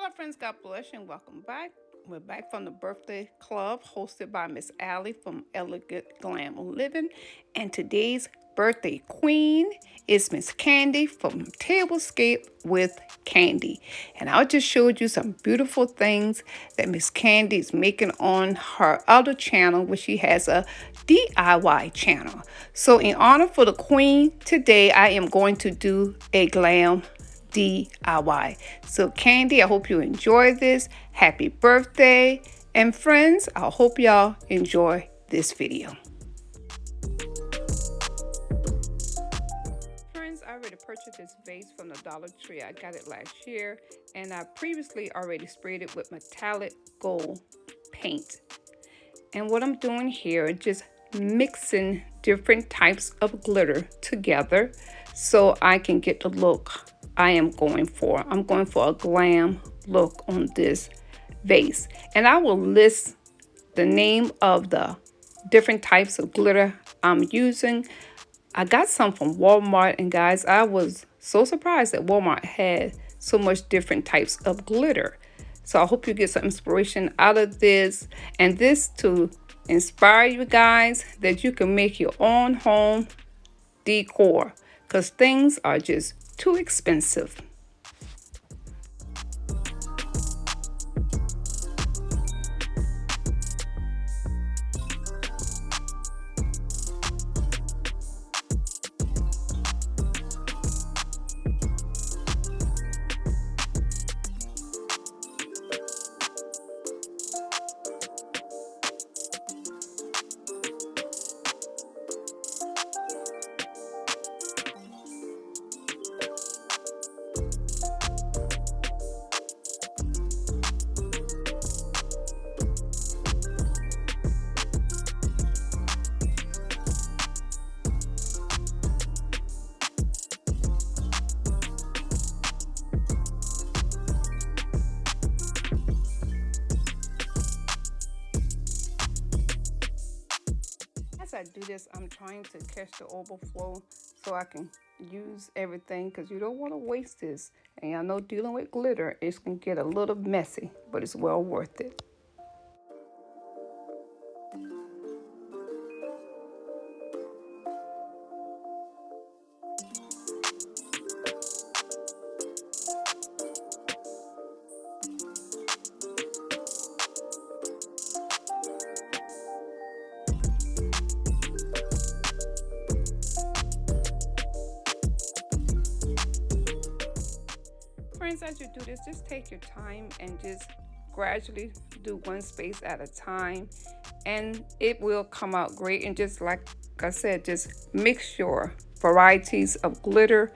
Hello friends, God bless you and welcome back. We're back from the birthday club hosted by Miss Allie from Glitter Glam Living. And today's birthday queen is Miss Candy from Tablescape with Candy. And I just showed you some beautiful things that Miss Candy is making on her other channel, which she has a DIY channel. So in honor for the queen, today I am going to do a glam DIY. So Candy, I hope you enjoy this. Happy birthday. And friends, I hope y'all enjoy this video. Friends, I already purchased this vase from the Dollar Tree. I got it last year and I previously already sprayed it with metallic gold paint. And what I'm doing here is just mixing different types of glitter together so I can get the look I am going for. I'm going for a glam look on this vase. And I will list the name of the different types of glitter I'm using. I got some from Walmart, and guys, I was so surprised that Walmart had so much different types of glitter. So I hope you get some inspiration out of this, and this to inspire you guys that you can make your own home decor, because things are just too expensive. As I do this, I'm trying to catch the overflow so I can use everything, because you don't want to waste this. And I know dealing with glitter, it can get a little messy, but it's well worth it. Friends, as you do this, just take your time and just gradually do one space at a time, and it will come out great. And just like I said, just mix your varieties of glitter,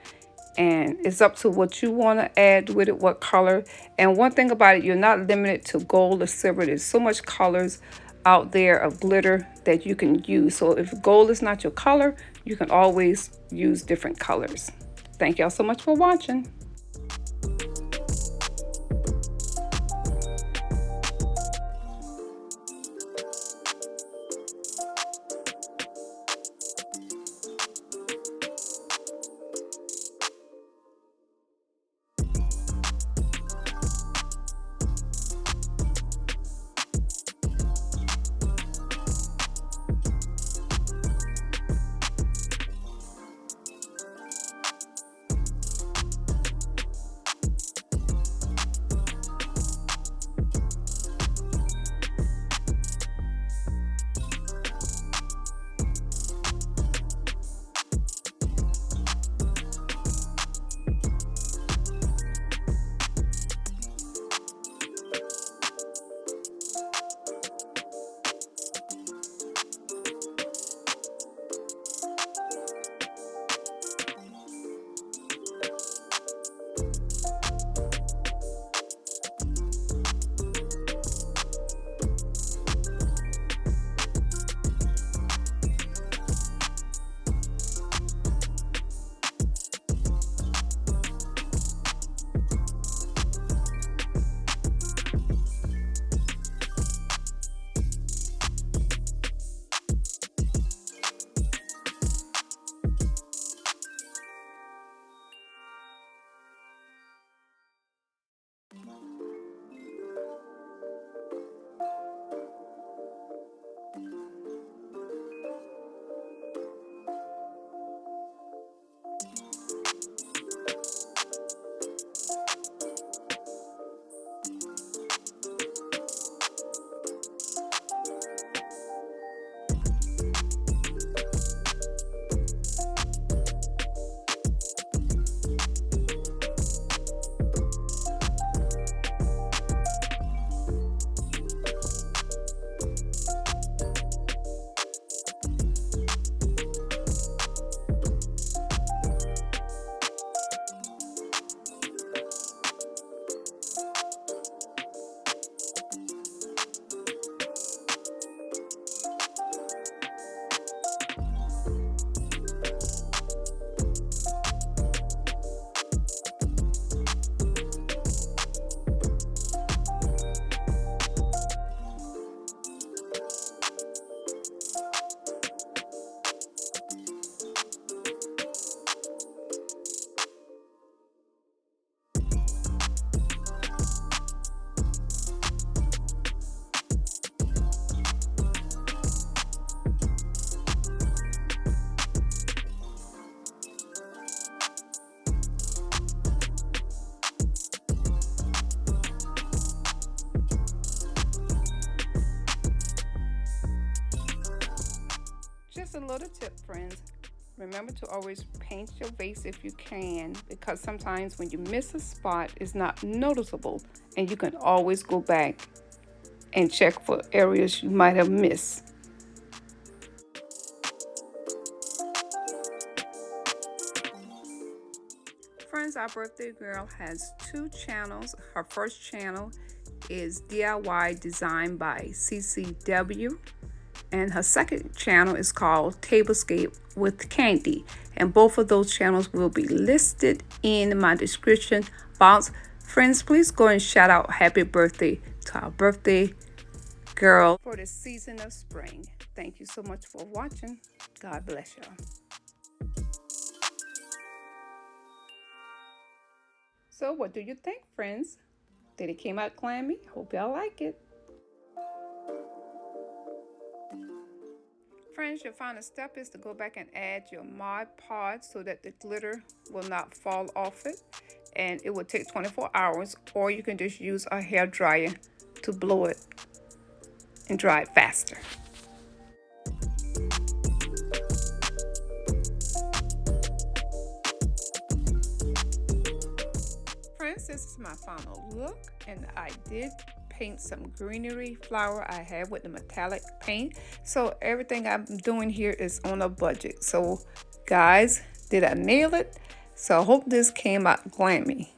and it's up to what you want to add with it, what color. And one thing about it, you're not limited to gold or silver. There's so much colors out there of glitter that you can use. So if gold is not your color, you can always use different colors. Thank y'all so much for watching. a little tip, friends. Remember to always paint your vase if you can, because sometimes when you miss a spot, it's not noticeable, and you can always go back and check for areas you might have missed. Friends, our birthday girl has 2 channels. Her first channel is DIY Design by CCW, and her second channel is called Tablescape with Candy, and both of those channels will be listed in my description box. Friends, please go and shout out happy birthday to our birthday girl for the season of spring. Thank you so much for watching. God bless y'all. So what do you think, friends? Did it came out clammy? Hope y'all like it. Friends, your final step is to go back and add your Mod Podge so that the glitter will not fall off it, and it will take 24 hours, or you can just use a hair dryer to blow it and dry it faster. Friends, this is my final look, and I did paint some greenery flower I have with the metallic paint. So everything I'm doing here is on a budget. So guys, did I nail it? So I hope this came out glammy.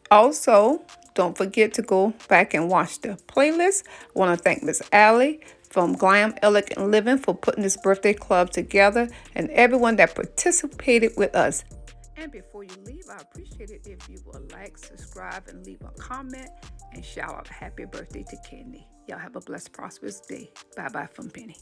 Also, don't forget to go back and watch the playlist. I want to thank Miss Allie from Glam Elegant Living for putting this birthday club together, and everyone that participated with us. And before you leave, I appreciate it if you will like, subscribe, and leave a comment, and shout out happy birthday to Courtney. Y'all have a blessed, prosperous day. Bye-bye from Penny.